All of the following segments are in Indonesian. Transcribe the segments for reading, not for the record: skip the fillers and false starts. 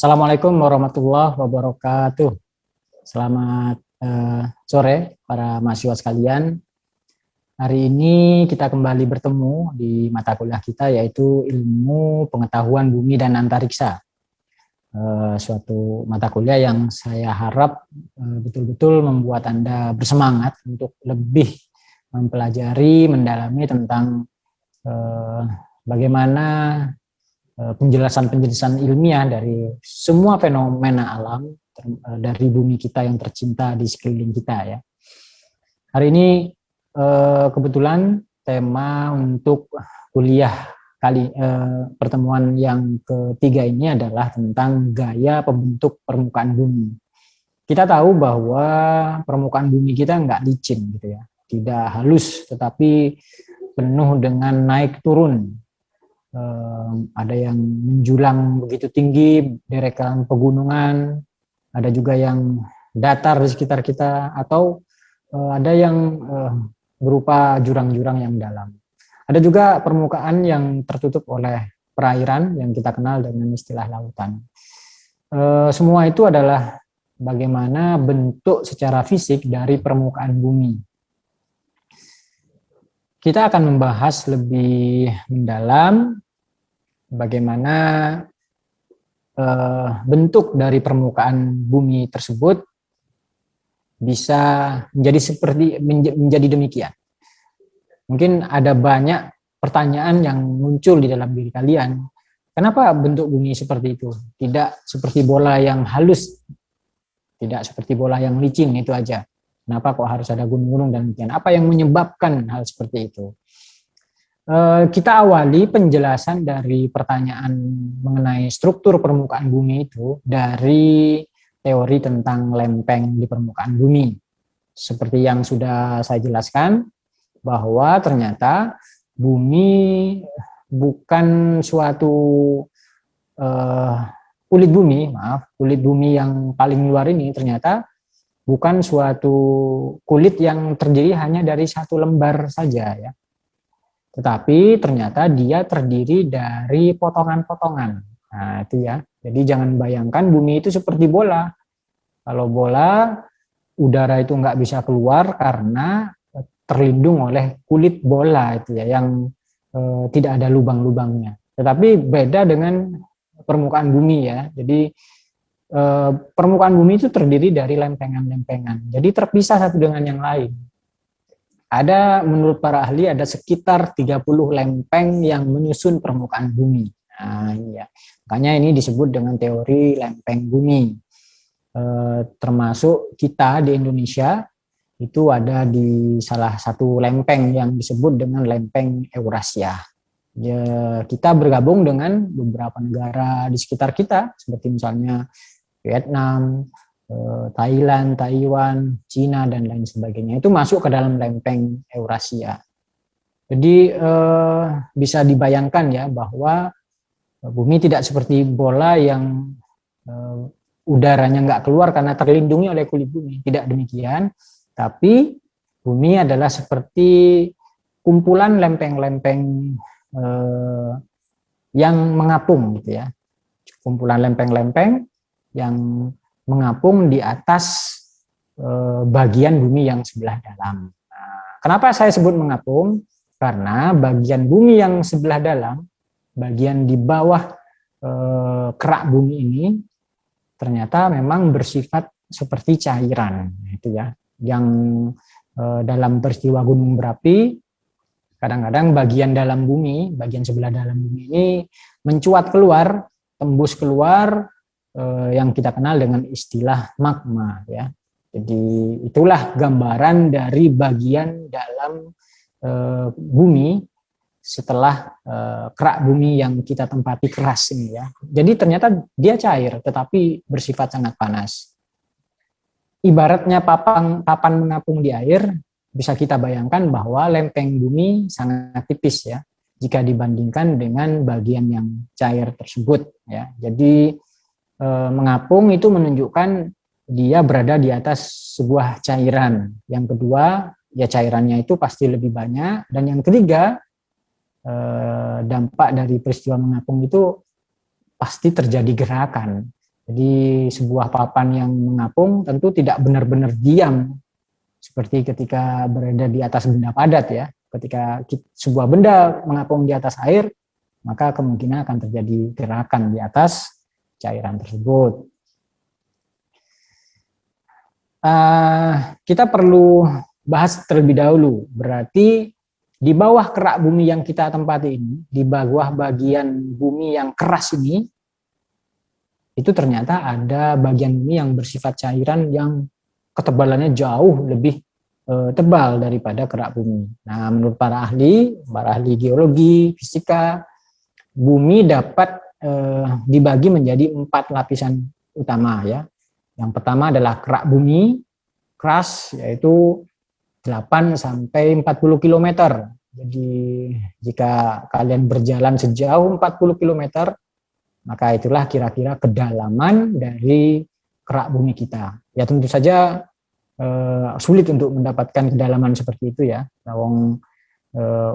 Assalamualaikum warahmatullahi wabarakatuh. Selamat sore para mahasiswa sekalian. Hari ini kita kembali bertemu di mata kuliah kita yaitu Ilmu Pengetahuan Bumi dan Antariksa. Suatu mata kuliah yang saya harap betul-betul membuat Anda bersemangat untuk lebih mempelajari, mendalami tentang bagaimana penjelasan-penjelasan ilmiah dari semua fenomena alam dari bumi kita yang tercinta di sekeliling kita ya. Hari ini kebetulan tema untuk kuliah pertemuan yang ketiga ini adalah tentang gaya pembentuk permukaan bumi. Kita tahu bahwa permukaan bumi kita nggak licin gitu ya, tidak halus tetapi penuh dengan naik turun. Ada yang menjulang begitu tinggi, deretan pegunungan, ada juga yang datar di sekitar kita, atau ada yang berupa jurang-jurang yang dalam. Ada juga permukaan yang tertutup oleh perairan yang kita kenal dengan istilah lautan. Semua itu adalah bagaimana bentuk secara fisik dari permukaan bumi. Kita akan membahas lebih mendalam bagaimana bentuk dari permukaan bumi tersebut bisa menjadi demikian. Mungkin ada banyak pertanyaan yang muncul di dalam diri kalian. Kenapa bentuk bumi seperti itu? Tidak seperti bola yang halus, tidak seperti bola yang licin, itu aja. Kenapa kok harus ada gunung-gunung dan demikian? Apa yang menyebabkan hal seperti itu? Kita awali penjelasan dari pertanyaan mengenai struktur permukaan bumi itu dari teori tentang lempeng di permukaan bumi. Seperti yang sudah saya jelaskan, bahwa ternyata bumi bukan suatu kulit bumi yang paling luar ini ternyata bukan suatu kulit yang terdiri hanya dari satu lembar saja ya. Tetapi ternyata dia terdiri dari potongan-potongan. Nah itu ya, jadi jangan bayangkan bumi itu seperti bola. Kalau bola, udara itu nggak bisa keluar karena terlindung oleh kulit bola itu ya, yang tidak ada lubang-lubangnya. Tetapi beda dengan permukaan bumi ya, jadi permukaan bumi itu terdiri dari lempengan-lempengan. Jadi terpisah satu dengan yang lain. Ada menurut para ahli ada sekitar 30 lempeng yang menyusun permukaan bumi. Nah, iya. Makanya ini disebut dengan teori lempeng bumi. Termasuk kita di Indonesia itu ada di salah satu lempeng yang disebut dengan lempeng Eurasia. Ya, kita bergabung dengan beberapa negara di sekitar kita seperti misalnya Vietnam, Thailand, Taiwan, Cina, dan lain sebagainya. Itu masuk ke dalam lempeng Eurasia. Jadi bisa dibayangkan ya bahwa bumi tidak seperti bola yang udaranya nggak keluar karena terlindungi oleh kulit bumi. Tidak demikian, tapi bumi adalah seperti kumpulan lempeng-lempeng yang mengapung, gitu ya. Kumpulan lempeng-lempeng yang mengapung di atas bagian bumi yang sebelah dalam. Nah, kenapa saya sebut mengapung? Karena bagian bumi yang sebelah dalam, bagian di bawah kerak bumi ini, ternyata memang bersifat seperti cairan, itu ya. Yang dalam peristiwa gunung berapi, kadang-kadang bagian dalam bumi, bagian sebelah dalam bumi ini mencuat keluar, tembus keluar, yang kita kenal dengan istilah magma ya. Jadi itulah gambaran dari bagian dalam bumi setelah kerak bumi yang kita tempati keras ini ya. Jadi ternyata dia cair tetapi bersifat sangat panas. Ibaratnya papan mengapung di air, bisa kita bayangkan bahwa lempeng bumi sangat tipis ya jika dibandingkan dengan bagian yang cair tersebut ya. Jadi mengapung itu menunjukkan dia berada di atas sebuah cairan. Yang kedua, ya cairannya itu pasti lebih banyak. Dan yang ketiga, dampak dari peristiwa mengapung itu pasti terjadi gerakan. Jadi sebuah papan yang mengapung tentu tidak benar-benar diam seperti ketika berada di atas benda padat ya. Ketika sebuah benda mengapung di atas air, maka kemungkinan akan terjadi gerakan di atas cairan tersebut. Kita perlu bahas terlebih dahulu. Berarti di bawah kerak bumi yang kita tempati ini, di bawah bagian bumi yang keras ini, itu ternyata ada bagian bumi yang bersifat cairan yang ketebalannya jauh lebih tebal daripada kerak bumi. Nah, menurut para ahli geologi, fisika, bumi dapat dibagi menjadi 4 lapisan utama ya. Yang pertama adalah kerak bumi keras, yaitu 8 sampai 40 km. Jadi jika kalian berjalan sejauh 40 km, maka itulah kira-kira kedalaman dari kerak bumi kita. Ya tentu saja sulit untuk mendapatkan kedalaman seperti itu ya.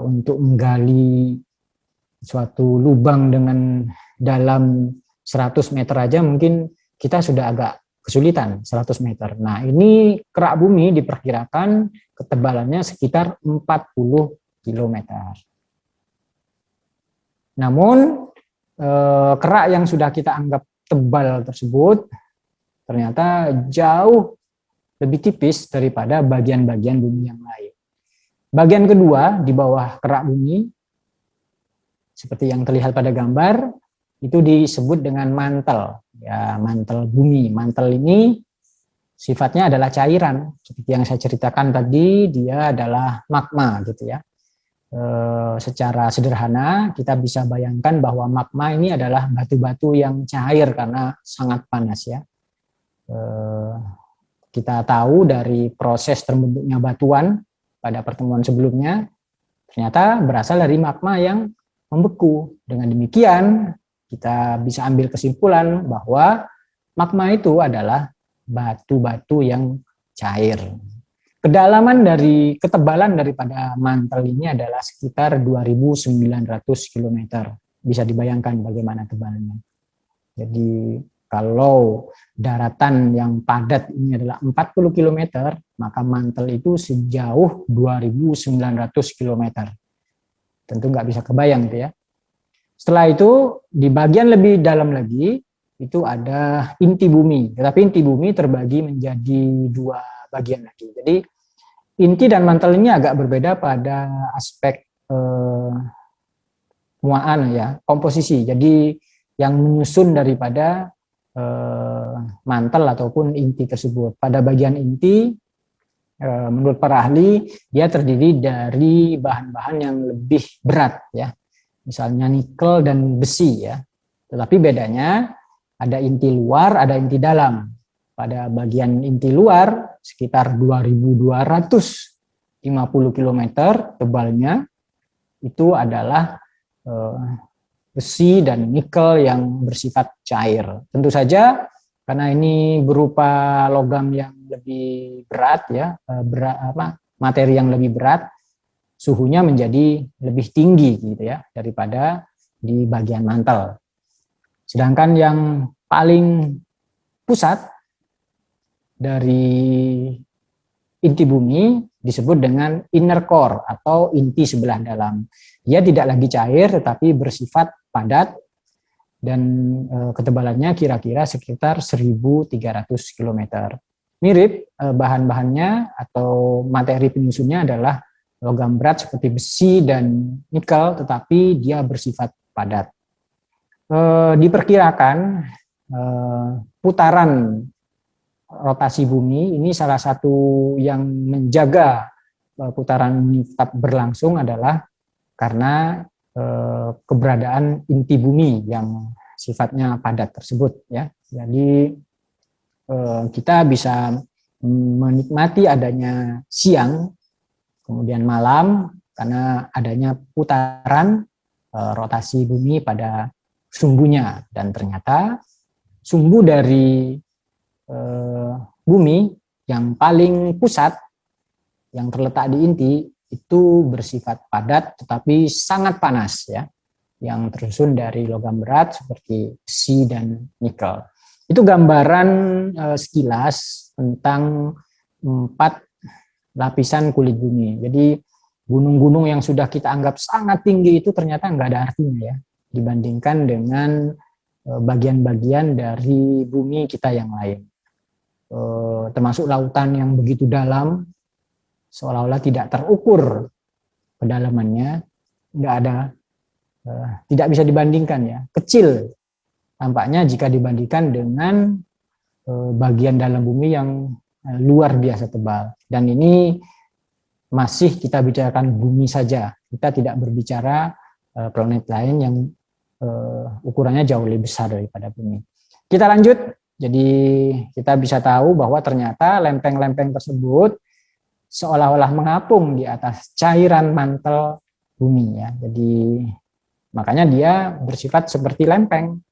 Untuk menggali suatu lubang dengan dalam 100 meter aja mungkin kita sudah agak kesulitan 100 meter. Nah, ini kerak bumi diperkirakan ketebalannya sekitar 40 km. Namun kerak yang sudah kita anggap tebal tersebut ternyata jauh lebih tipis daripada bagian-bagian bumi yang lain. Bagian kedua di bawah kerak bumi, seperti yang terlihat pada gambar, itu disebut dengan mantel. Ya, mantel bumi. Mantel ini sifatnya adalah cairan. Seperti yang saya ceritakan tadi, dia adalah magma gitu ya. Secara sederhana kita bisa bayangkan bahwa magma ini adalah batu-batu yang cair karena sangat panas ya. Kita tahu dari proses terbentuknya batuan pada pertemuan sebelumnya, ternyata berasal dari magma yang membeku. Dengan demikian, kita bisa ambil kesimpulan bahwa magma itu adalah batu-batu yang cair. Kedalaman dari ketebalan daripada mantel ini adalah sekitar 2.900 km. Bisa dibayangkan bagaimana tebalnya. Jadi kalau daratan yang padat ini adalah 40 km, maka mantel itu sejauh 2.900 km. Tentu nggak bisa kebayang gitu ya. Setelah itu di bagian lebih dalam lagi itu ada inti bumi. Tetapi inti bumi terbagi menjadi 2 bagian lagi. Jadi inti dan mantel ini agak berbeda pada aspek muaan ya, komposisi. Jadi yang menyusun daripada mantel ataupun inti tersebut. Pada bagian inti menurut para ahli dia terdiri dari bahan-bahan yang lebih berat ya. Misalnya nikel dan besi ya. Tetapi bedanya ada inti luar, ada inti dalam. Pada bagian inti luar sekitar 2.250 km tebalnya itu adalah besi dan nikel yang bersifat cair. Tentu saja karena ini berupa logam yang lebih berat ya, materi yang lebih berat, suhunya menjadi lebih tinggi gitu ya daripada di bagian mantel. Sedangkan yang paling pusat dari inti bumi disebut dengan inner core atau inti sebelah dalam. Dia tidak lagi cair tetapi bersifat padat dan ketebalannya kira-kira sekitar 1.300 km. Mirip bahan-bahannya atau materi penyusunnya adalah logam berat seperti besi dan nikel, tetapi dia bersifat padat. Diperkirakan putaran rotasi bumi ini salah satu yang menjaga putaran ini tetap berlangsung adalah karena keberadaan inti bumi yang sifatnya padat tersebut ya. Jadi kita bisa menikmati adanya siang kemudian malam karena adanya putaran rotasi bumi pada sumbunya, dan ternyata sumbu dari bumi yang paling pusat yang terletak di inti itu bersifat padat tetapi sangat panas ya, yang tersusun dari logam berat seperti besi dan nikel. Itu gambaran sekilas tentang 4 lapisan kulit bumi. Jadi gunung-gunung yang sudah kita anggap sangat tinggi itu ternyata nggak ada artinya ya, dibandingkan dengan bagian-bagian dari bumi kita yang lain. Termasuk lautan yang begitu dalam, seolah-olah tidak terukur kedalamannya, nggak ada, tidak bisa dibandingkan ya, kecil tampaknya jika dibandingkan dengan bagian dalam bumi yang luar biasa tebal. Dan ini masih kita bicarakan bumi saja, kita tidak berbicara planet lain yang ukurannya jauh lebih besar daripada bumi. Kita lanjut, jadi kita bisa tahu bahwa ternyata lempeng-lempeng tersebut seolah-olah mengapung di atas cairan mantel bumi ya. Jadi makanya dia bersifat seperti lempeng.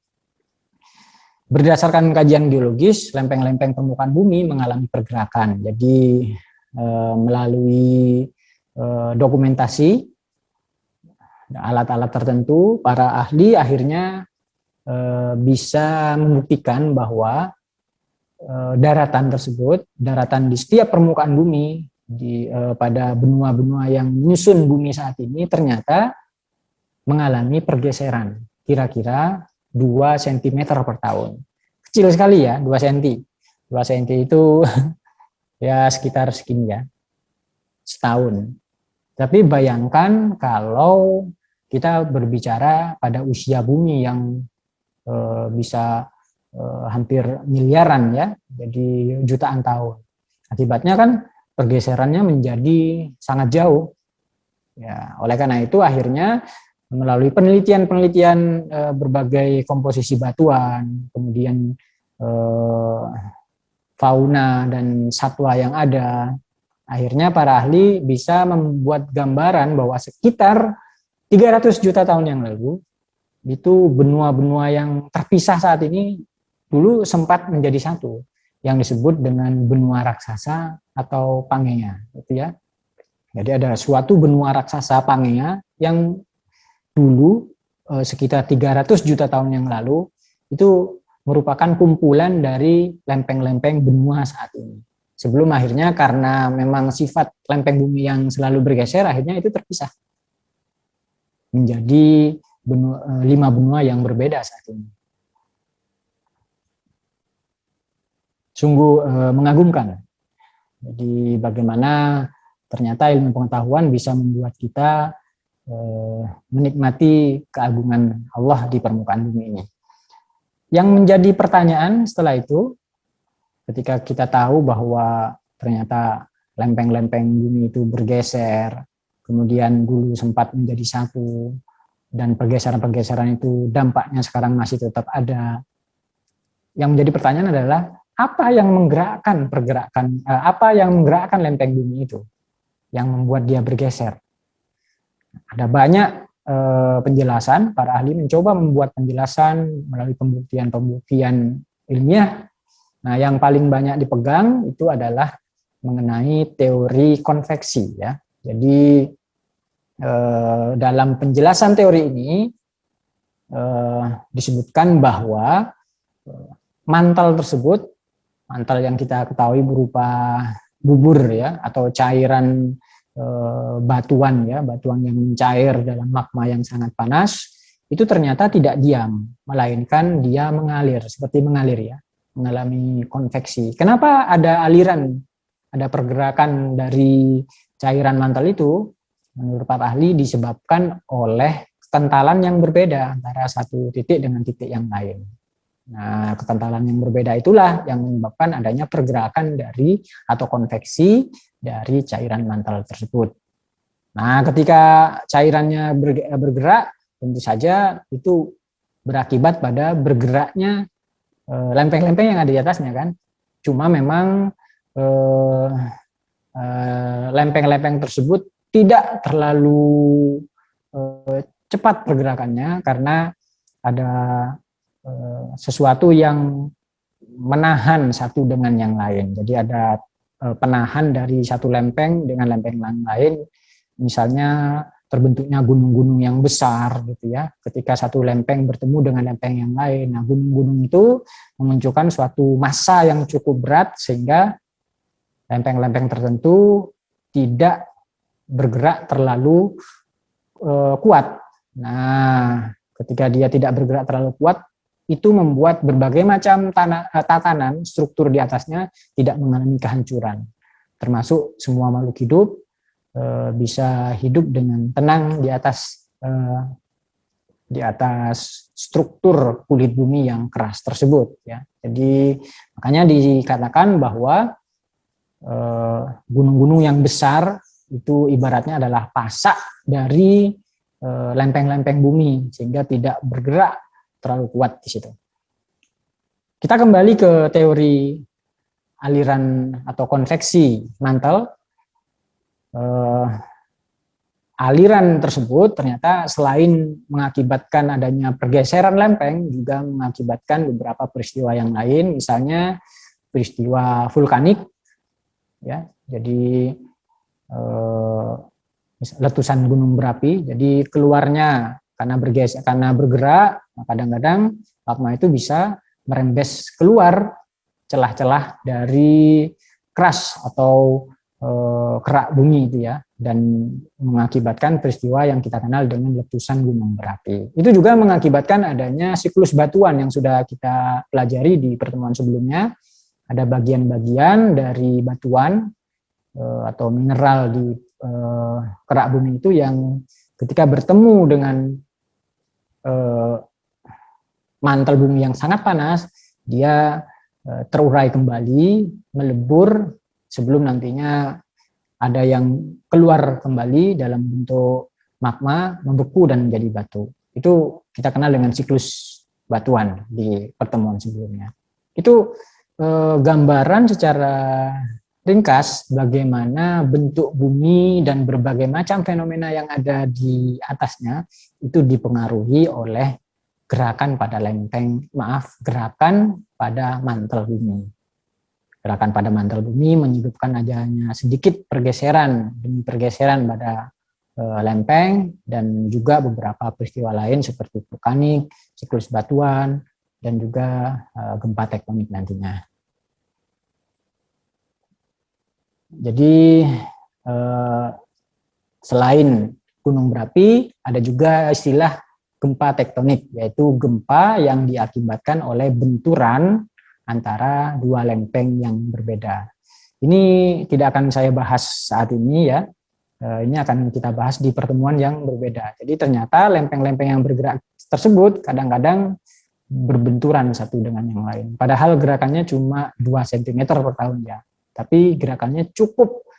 Berdasarkan kajian geologis, lempeng-lempeng permukaan bumi mengalami pergerakan. Jadi melalui dokumentasi alat-alat tertentu, para ahli akhirnya bisa membuktikan bahwa daratan tersebut, daratan di setiap permukaan bumi, pada benua-benua yang menyusun bumi saat ini ternyata mengalami pergeseran, kira-kira 2 cm per tahun. Kecil sekali ya, 2 cm. 2 cm itu ya sekitar segini ya, setahun. Tapi bayangkan kalau kita berbicara pada usia bumi yang bisa hampir miliaran ya, jadi jutaan tahun. Akibatnya kan pergeserannya menjadi sangat jauh. Ya, oleh karena itu akhirnya melalui penelitian-penelitian berbagai komposisi batuan, kemudian fauna dan satwa yang ada, akhirnya para ahli bisa membuat gambaran bahwa sekitar 300 juta tahun yang lalu, itu benua-benua yang terpisah saat ini dulu sempat menjadi satu, yang disebut dengan benua raksasa atau Pangea, gitu ya. Jadi ada suatu benua raksasa Pangea yang dulu sekitar 300 juta tahun yang lalu itu merupakan kumpulan dari lempeng-lempeng benua saat ini. Sebelum akhirnya karena memang sifat lempeng bumi yang selalu bergeser, akhirnya itu terpisah menjadi 5 benua yang berbeda saat ini. Sungguh mengagumkan. Jadi bagaimana ternyata ilmu pengetahuan bisa membuat kita menikmati keagungan Allah di permukaan bumi ini. Yang menjadi pertanyaan setelah itu, ketika kita tahu bahwa ternyata lempeng-lempeng bumi itu bergeser, kemudian dulu sempat menjadi satu, dan pergeseran-pergeseran itu dampaknya sekarang masih tetap ada. Yang menjadi pertanyaan adalah apa yang menggerakkan lempeng bumi itu, yang membuat dia bergeser. Ada banyak penjelasan, para ahli mencoba membuat penjelasan melalui pembuktian ilmiah. Nah, yang paling banyak dipegang itu adalah mengenai teori konveksi ya. Jadi dalam penjelasan teori ini disebutkan bahwa mantel tersebut, mantel yang kita ketahui berupa bubur ya atau cairan batuan ya, batuan yang mencair dalam magma yang sangat panas, itu ternyata tidak diam, melainkan dia mengalir, seperti mengalir ya, mengalami konveksi. Kenapa ada aliran, ada pergerakan dari cairan mantel itu? Menurut para ahli disebabkan oleh kekentalan yang berbeda antara satu titik dengan titik yang lain. Nah, kekentalan yang berbeda itulah yang menyebabkan adanya pergerakan dari atau konveksi dari cairan mantel tersebut. Nah, ketika cairannya bergerak, tentu saja itu berakibat pada bergeraknya lempeng-lempeng yang ada di atasnya kan. Cuma memang lempeng-lempeng tersebut tidak terlalu cepat pergerakannya karena ada sesuatu yang menahan satu dengan yang lain. Jadi ada penahan dari satu lempeng dengan lempeng yang lain. Misalnya terbentuknya gunung-gunung yang besar gitu ya. Ketika satu lempeng bertemu dengan lempeng yang lain, nah gunung-gunung itu memunculkan suatu massa yang cukup berat sehingga lempeng-lempeng tertentu tidak bergerak terlalu kuat. Nah, ketika dia tidak bergerak terlalu kuat, itu membuat berbagai macam tatanan struktur di atasnya tidak mengalami kehancuran. Termasuk semua makhluk hidup bisa hidup dengan tenang di atas struktur kulit bumi yang keras tersebut ya. Jadi makanya dikatakan bahwa gunung-gunung yang besar itu ibaratnya adalah pasak dari lempeng-lempeng bumi sehingga tidak bergerak terlalu kuat di situ. Kita kembali ke teori aliran atau konveksi mantel. Aliran tersebut ternyata selain mengakibatkan adanya pergeseran lempeng juga mengakibatkan beberapa peristiwa yang lain, misalnya peristiwa vulkanik ya. Jadi letusan gunung berapi, jadi keluarnya karena bergerak, kadang-kadang magma itu bisa merembes keluar celah-celah dari crust atau kerak bumi itu ya, dan mengakibatkan peristiwa yang kita kenal dengan letusan gunung berapi. Itu juga mengakibatkan adanya siklus batuan yang sudah kita pelajari di pertemuan sebelumnya. Ada bagian-bagian dari batuan atau mineral di kerak bumi itu yang ketika bertemu dengan mantel bumi yang sangat panas, dia terurai kembali, melebur sebelum nantinya ada yang keluar kembali dalam bentuk magma, membeku dan menjadi batu. Itu kita kenal dengan siklus batuan di pertemuan sebelumnya. Itu gambaran secara ringkas bagaimana bentuk bumi dan berbagai macam fenomena yang ada di atasnya itu dipengaruhi oleh gerakan pada gerakan pada mantel bumi. Gerakan pada mantel bumi menyebabkan adanya sedikit pergeseran demi pergeseran pada lempeng dan juga beberapa peristiwa lain seperti vulkanik, siklus batuan, dan juga gempa tektonik nantinya. Jadi selain gunung berapi, ada juga istilah gempa tektonik, yaitu gempa yang diakibatkan oleh benturan antara dua lempeng yang berbeda. Ini tidak akan saya bahas saat ini ya. Ini akan kita bahas di pertemuan yang berbeda. Jadi ternyata lempeng-lempeng yang bergerak tersebut kadang-kadang berbenturan satu dengan yang lain. Padahal gerakannya cuma 2 cm per tahun ya. Tapi gerakannya cukup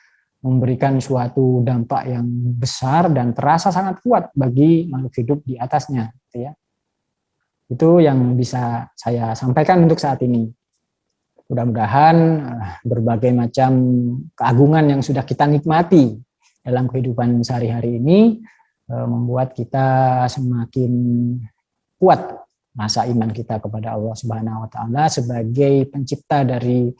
memberikan suatu dampak yang besar dan terasa sangat kuat bagi makhluk hidup di atasnya. Gitu ya. Itu yang bisa saya sampaikan untuk saat ini. Mudah-mudahan berbagai macam keagungan yang sudah kita nikmati dalam kehidupan sehari-hari ini membuat kita semakin kuat rasa iman kita kepada Allah Subhanahu wa taala sebagai pencipta dari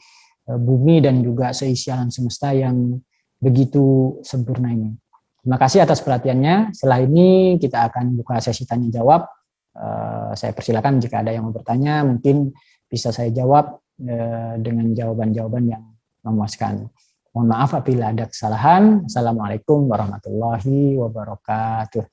bumi dan juga seisi alam semesta yang begitu sempurna ini. Terima kasih atas perhatiannya. Setelah ini kita akan buka sesi tanya jawab. Saya persilakan jika ada yang mau bertanya, mungkin bisa saya jawab dengan jawaban-jawaban yang memuaskan. Mohon maaf apabila ada kesalahan. Assalamualaikum warahmatullahi wabarakatuh.